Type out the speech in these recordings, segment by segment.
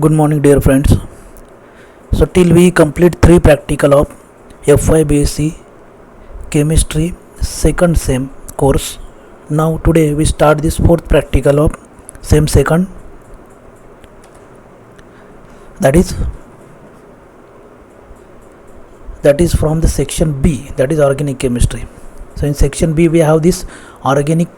Good morning, dear friends. So, till we complete 3 practical of FY BSc Chemistry second sem course. Now, today we start this 4th practical of sem second. That is from the section B, that is organic chemistry. So, in section B we have this organic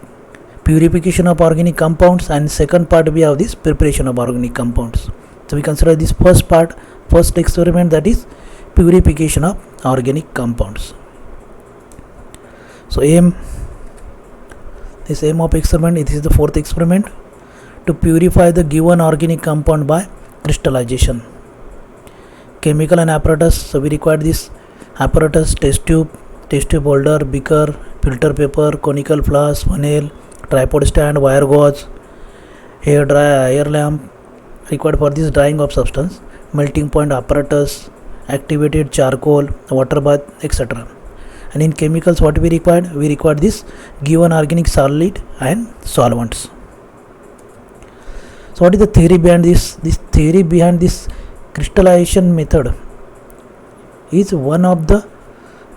purification of organic compounds, and second part we have this preparation of organic compounds. So we consider this first experiment, that is purification of organic compounds. So aim of experiment, it is the 4th experiment, to purify the given organic compound by crystallization. Chemical and apparatus, so we require this apparatus: test tube holder, beaker, filter paper, conical flask, funnel, tripod stand, wire gauze, hair lamp required for this drying of substance, melting point apparatus, activated charcoal, water bath, etc. And in chemicals, what we required? We required this given organic solid and solvents. So what is the theory behind this? This theory behind this crystallization method is one of the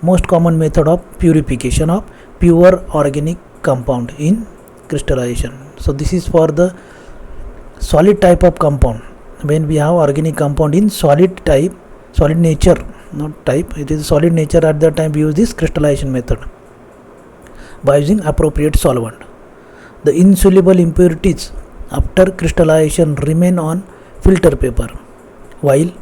most common method of purification of pure organic compound in crystallization. So this is for the solid type of compound. When we have organic compound in solid nature, not type, it is solid nature, at that time we use this crystallization method by using appropriate solvent. The insoluble impurities after crystallization remain on filter paper, while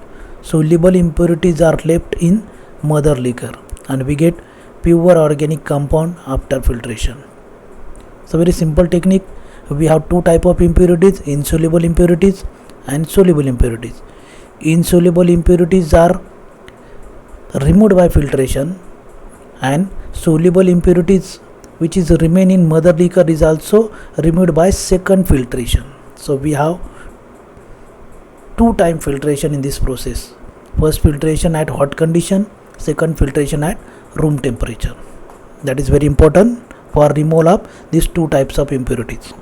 soluble impurities are left in mother liquor, and we get pure organic compound after filtration. So very simple technique. We have 2 type of impurities: insoluble impurities and soluble impurities. Insoluble impurities are removed by filtration, and soluble impurities which is remain in mother liquor is also removed by second filtration. So we have 2 time filtration in this process: first filtration at hot condition, second filtration at room temperature. That is very important for removal of these 2 types of impurities.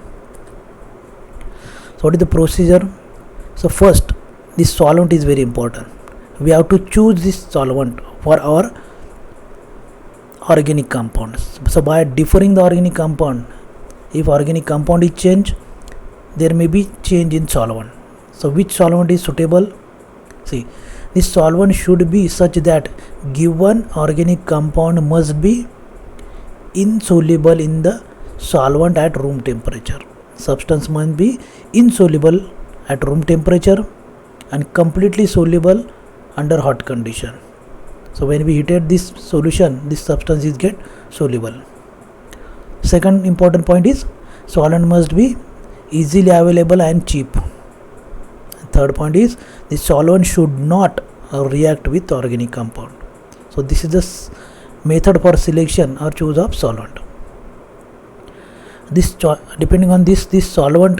So what is the procedure? So first, this solvent is very important. We have to choose this solvent for our organic compounds. So by differing the organic compound, if organic compound is changed, there may be change in solvent. So which solvent is suitable? See, this solvent should be such that given organic compound must be insoluble in the solvent at room temperature. Substance must be insoluble at room temperature and completely soluble under hot condition. So when we heated this solution, this substance is get soluble. Second important point is solvent must be easily available and cheap. Third point is the solvent should not react with organic compound. So this is the method for selection or choose of solvent. Depending on this solvent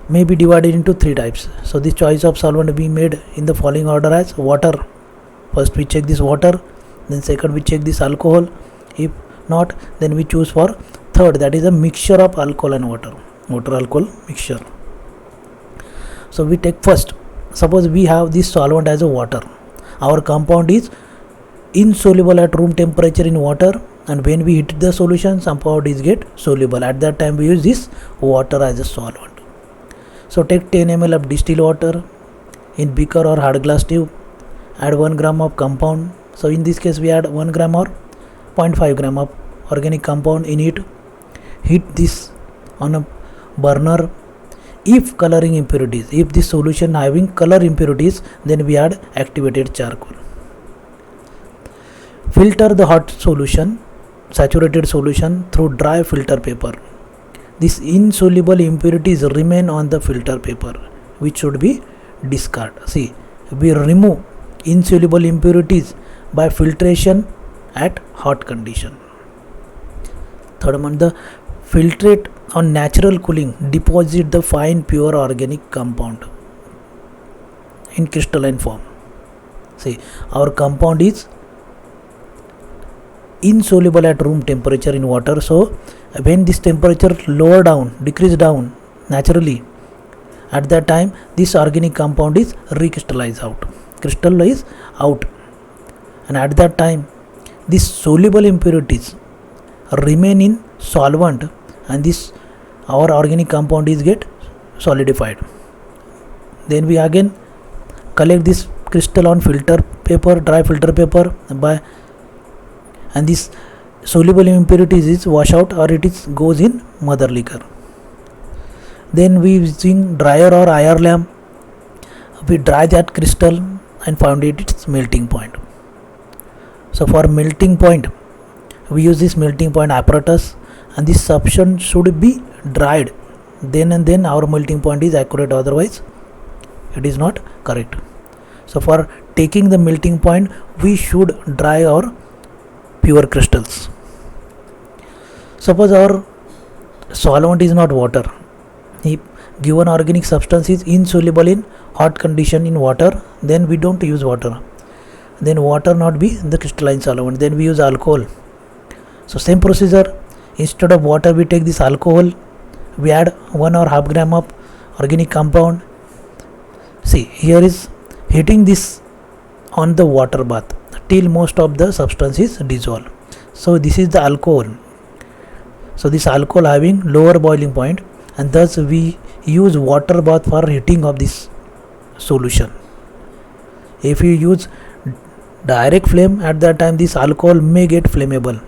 may be divided into 3 types. So the choice of solvent we made in the following order as: water. First we check this water, then second we check this alcohol. If not, then we choose for third, that is a mixture of alcohol and water alcohol mixture. So we take first, suppose we have this solvent as a water. Our compound is insoluble at room temperature in water, and when we heat the solution, somehow it is get soluble. At that time we use this water as a solvent. So take 10 ml of distilled water in beaker or hard glass tube, add 1 gram of compound. So in this case we add 1 gram or 0.5 gram of organic compound in it. Heat this on a burner. If coloring impurities, if this solution having color impurities, then we add activated charcoal. Filter the hot solution, saturated solution, through dry filter paper. These insoluble impurities remain on the filter paper, which should be discarded. See, we remove insoluble impurities by filtration at hot condition. Third one, the filtrate on natural cooling deposit the fine pure organic compound in crystalline form. See, our compound is insoluble at room temperature in water. So when this temperature decrease down naturally, At that time, this organic compound is recrystallized out. Crystal is out, and at that time, these soluble impurities remain in solvent, and this our organic compound is get solidified. Then we again collect this crystal on filter paper, dry filter paper, and this soluble impurities is wash out or it is goes in mother liquor. Then we using dryer or IR lamp, we dry that crystal and found its melting point. So for melting point, we use this melting point apparatus, and this substance should be dried. Then and then our melting point is accurate, otherwise it is not correct. So for taking the melting point, we should dry our pure crystals. Suppose our solvent is not water. If given organic substance is insoluble in hot condition in water, then we don't use water. Then water not be the crystalline solvent, then we use alcohol. So same procedure, instead of water we take this alcohol, we add 1 or half gram of organic compound. See, here is heating this on the water bath till most of the substance is dissolved. So this is the alcohol. So this alcohol having lower boiling point, and thus we use water bath for heating of this solution. If you use direct flame, at that time this alcohol may get flammable.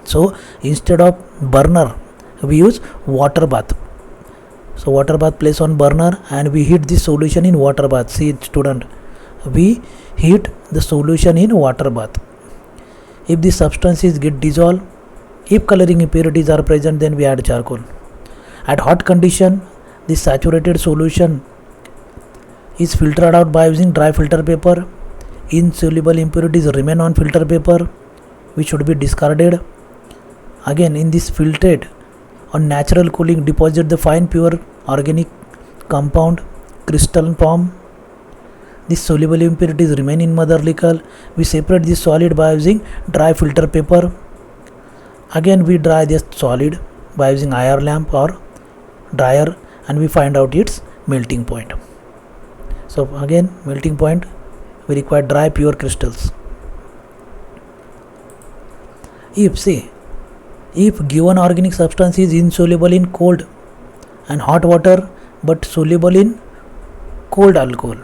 So instead of burner, we use water bath. So water bath place on burner, and we heat this solution in water bath. See student, we heat the solution in water bath. If the substances get dissolved, if coloring impurities are present, then we add charcoal. At hot condition, this saturated solution is filtered out by using dry filter paper. Insoluble impurities remain on filter paper, which should be discarded. Again, in this filtrate, on natural cooling, deposit the fine pure organic compound crystal form. These soluble impurities remain in mother liquor. We separate this solid by using dry filter paper. Again, we dry this solid by using IR lamp or dryer, and we find out its melting point. So again, melting point, we require dry pure crystals. If given organic substance is insoluble in cold and hot water but soluble in cold alcohol,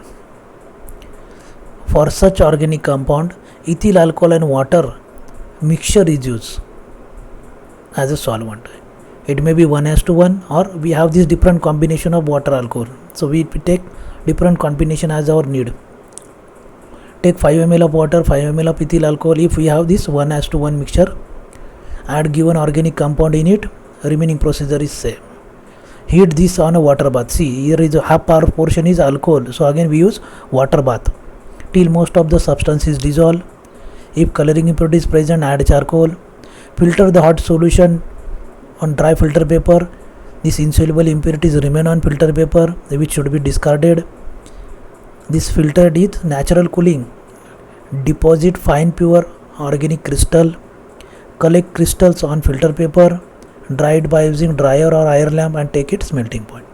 for such organic compound, ethyl alcohol and water mixture is used as a solvent. It may be 1:1, or we have this different combination of water alcohol. So we take different combination as our need. Take 5 ml of water, 5 ml of ethyl alcohol. If we have this 1:1 mixture, add given organic compound in it, remaining procedure is same. Heat this on a water bath. See, here is a half power portion is alcohol. So again we use water bath till most of the substance is dissolved. If coloring impurity is present, add charcoal. Filter the hot solution on dry filter paper. These insoluble impurities remain on filter paper, which should be discarded. This filtered with natural cooling. Deposit fine pure organic crystal. Collect crystals on filter paper. Dry it by using dryer or IR lamp and take its melting point.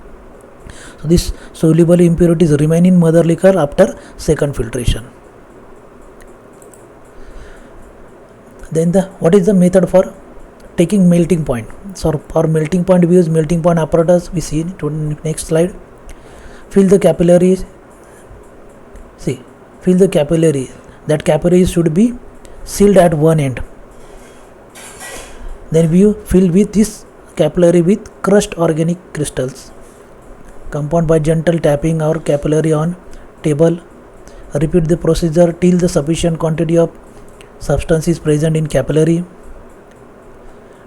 So these soluble impurities remain in mother liquor after second filtration. Then what is the method for taking melting point? So for melting point, we use melting point apparatus. We see in next slide. Fill the capillaries. See, fill the capillary. That capillary should be sealed at one end. Then we fill with this capillary with crushed organic crystals. Compound by gentle tapping our capillary on table. Repeat the procedure till the sufficient quantity of substance is present in capillary.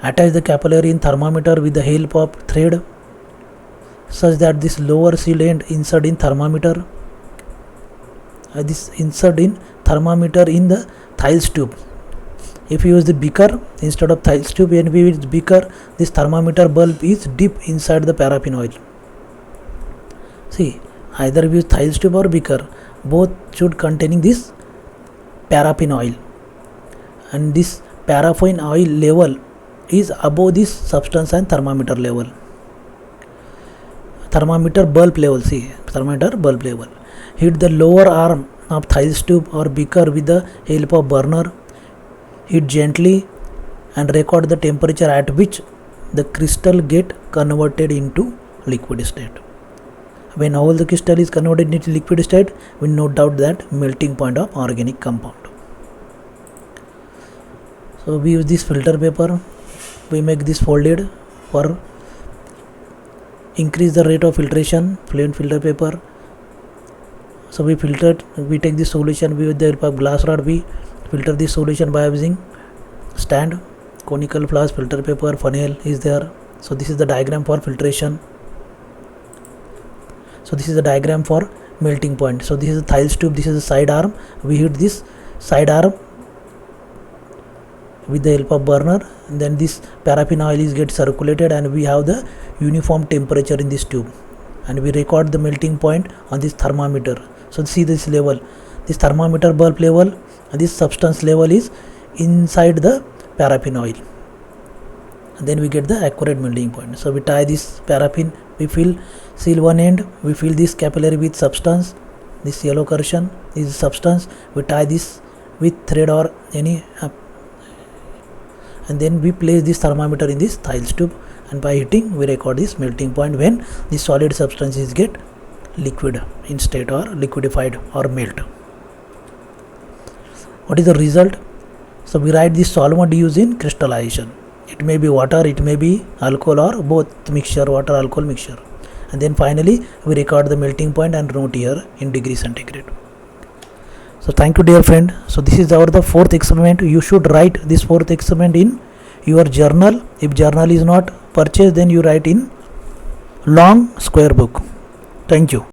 Attach the capillary in thermometer with the help of thread such that this lower sealed end insert in thermometer. This insert in thermometer in the Thiele's tube. If you use the beaker instead of Thiele's tube, and we use beaker, this thermometer bulb is deep inside the paraffin oil. See, either we use Thiele's tube or beaker, both should containing this paraffin oil, and this paraffin oil level is above this substance and thermometer level. thermometer bulb level. See, thermometer bulb level. Heat the lower arm of thies tube or beaker with the help of burner. Heat gently and record the temperature at which the crystal get converted into liquid state. When all the crystal is converted into liquid state, we no doubt that melting point of organic compound. So we use this filter paper. We make this folded for increase the rate of filtration. Plain filter paper. So we take this solution with the help of glass rod. We filter this solution by using stand, conical flask, filter paper, funnel is there. So this is the diagram for filtration. So this is the diagram for melting point. So this is the thies tube, this is the side arm. We hit this side arm with the help of burner, and then this paraffin oil is get circulated and we have the uniform temperature in this tube, and we record the melting point on this thermometer. So see this level, this thermometer bulb level and this substance level is inside the paraffin oil, and then we get the accurate melting point. So we tie this paraffin, we seal one end, we fill this capillary with substance, this yellow cushion is substance, we tie this with thread or any and then we place this thermometer in this thies tube, and by heating we record this melting point when the solid substances get liquid in state or liquefied or melt. What is the result? So we write this solvent used in crystallization. It may be water, it may be alcohol, or both mixture, water alcohol mixture, and then finally we record the melting point and note here in degree centigrade. So thank you dear friend. So this is the fourth experiment. You should write this fourth experiment in your journal. If journal is not purchased, then you write in long square book. Thank you.